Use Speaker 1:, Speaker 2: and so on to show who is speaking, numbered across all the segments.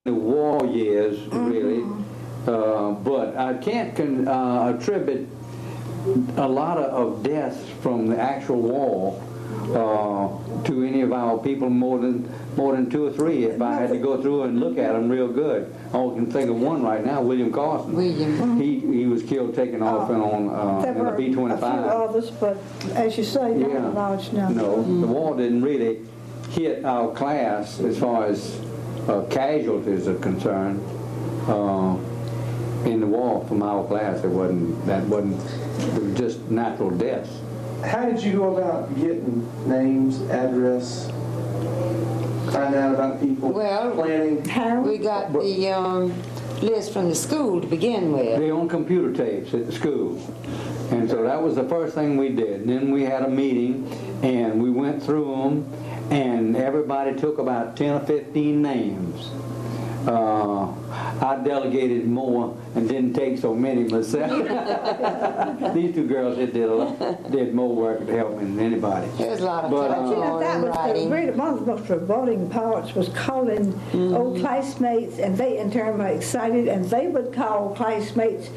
Speaker 1: the war years, really, but I can't attribute a lot of deaths from the actual war to any of our people more than 2 or 3. If I had to go through and look at them real good, I can think of one right now, William Carson. He was killed taking off in a B-25.
Speaker 2: A few others, but as you say, not a large number.
Speaker 1: No, the war didn't really hit our class as far as casualties are concerned. In the war from our class, it was just natural deaths.
Speaker 3: How did you go about getting names, address, find out about people, planning?
Speaker 4: We got the list from the school to begin with.
Speaker 1: They on computer tapes at the school. And so that was the first thing we did. And then we had a meeting, and we went through them, and everybody took about 10 or 15 names. I delegated more and didn't take so many myself. These 2 girls did more work to help me than anybody.
Speaker 4: There's a lot of
Speaker 2: that was one of the most rewarding parts was calling old classmates, and they in turn were excited, and they would call classmates.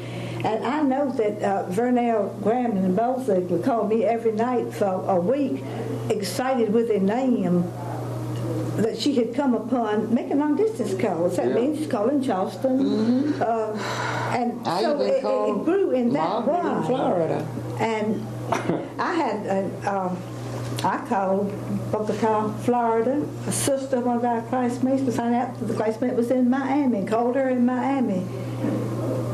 Speaker 2: And I know that Vernell Graham and Belzig would call me every night for a week, excited with a name that she had come upon, making long distance calls. That means she's calling Charleston. And so it grew in that way.
Speaker 4: In Florida.
Speaker 2: And I had, I called Bogota, Florida, a sister of one of our classmates, to find out that the classmate was in Miami, and called her in Miami.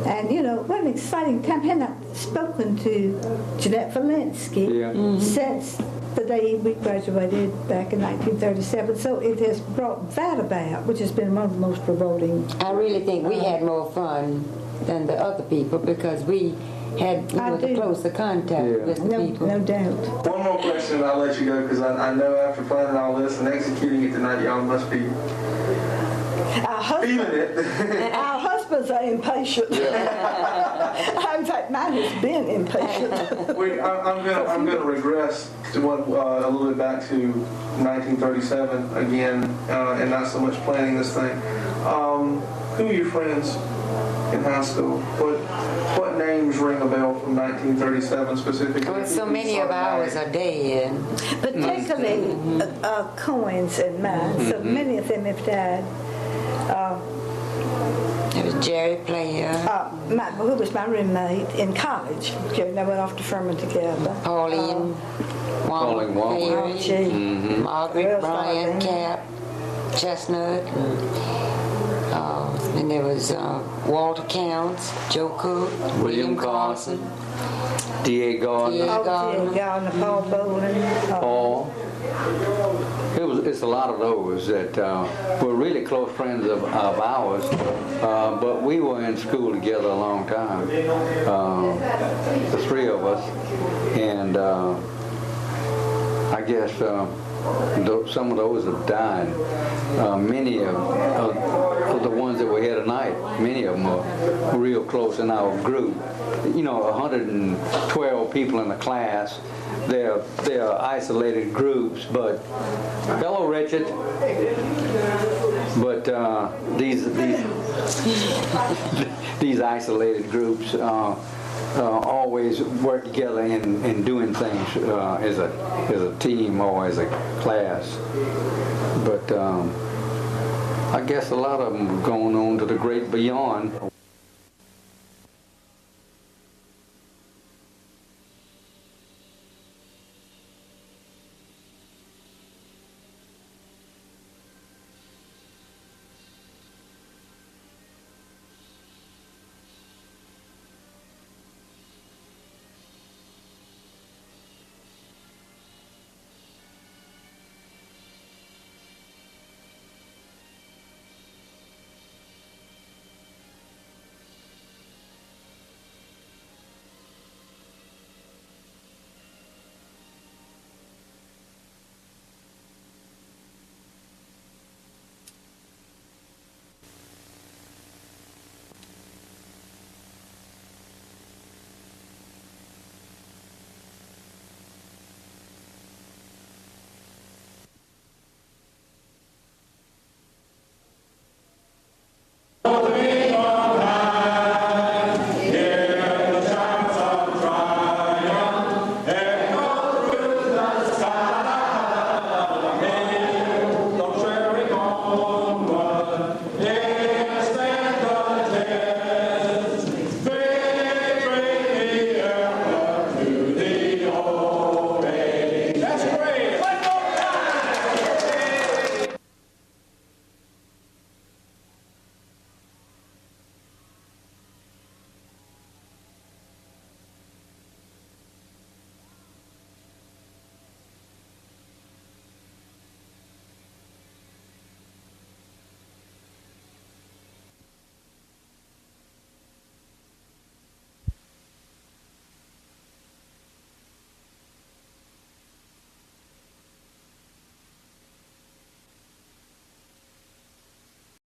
Speaker 2: And, what an exciting time. Had not spoken to Jeanette Walensky since the day we graduated back in 1937. So it has brought that about, which has been one of the most rewarding.
Speaker 4: I really think we had more fun than the other people because we had the closer contact with the people.
Speaker 2: No doubt.
Speaker 3: One more question and I'll let you go, because I know after planning all this and executing it tonight, y'all must be feeling it.
Speaker 2: Our husbands are impatient. In fact, mine has been impatient.
Speaker 3: I'm going to regress to a little bit back to 1937 again, and not so much planning this thing. Who are your friends in high school? What names ring a bell from 1937 specifically?
Speaker 4: Well, so many of ours are dead.
Speaker 2: Particularly Cohen's and mine. So many of them have died.
Speaker 4: There was Jerry Player.
Speaker 2: Who was my roommate in college. Jerry and I went off to Furman together.
Speaker 4: Pauline Walker, Margaret Bryan Cap, Chestnut, and there was Walter Counts, Joe Cook, William Carson,
Speaker 1: D.A. Gardner.
Speaker 2: D.A. Gardner, Paul Boland.
Speaker 1: Paul. It's a lot of those that were really close friends of ours, but we were in school together a long time, the 3 of us, and I guess some of those have died. Many of the ones that were here tonight, many of them are real close in our group. 112 people in the class. They're isolated groups, but hello, Richard. But these isolated groups always work together in doing things as a team or as a class. But I guess a lot of them have gone on to the great beyond.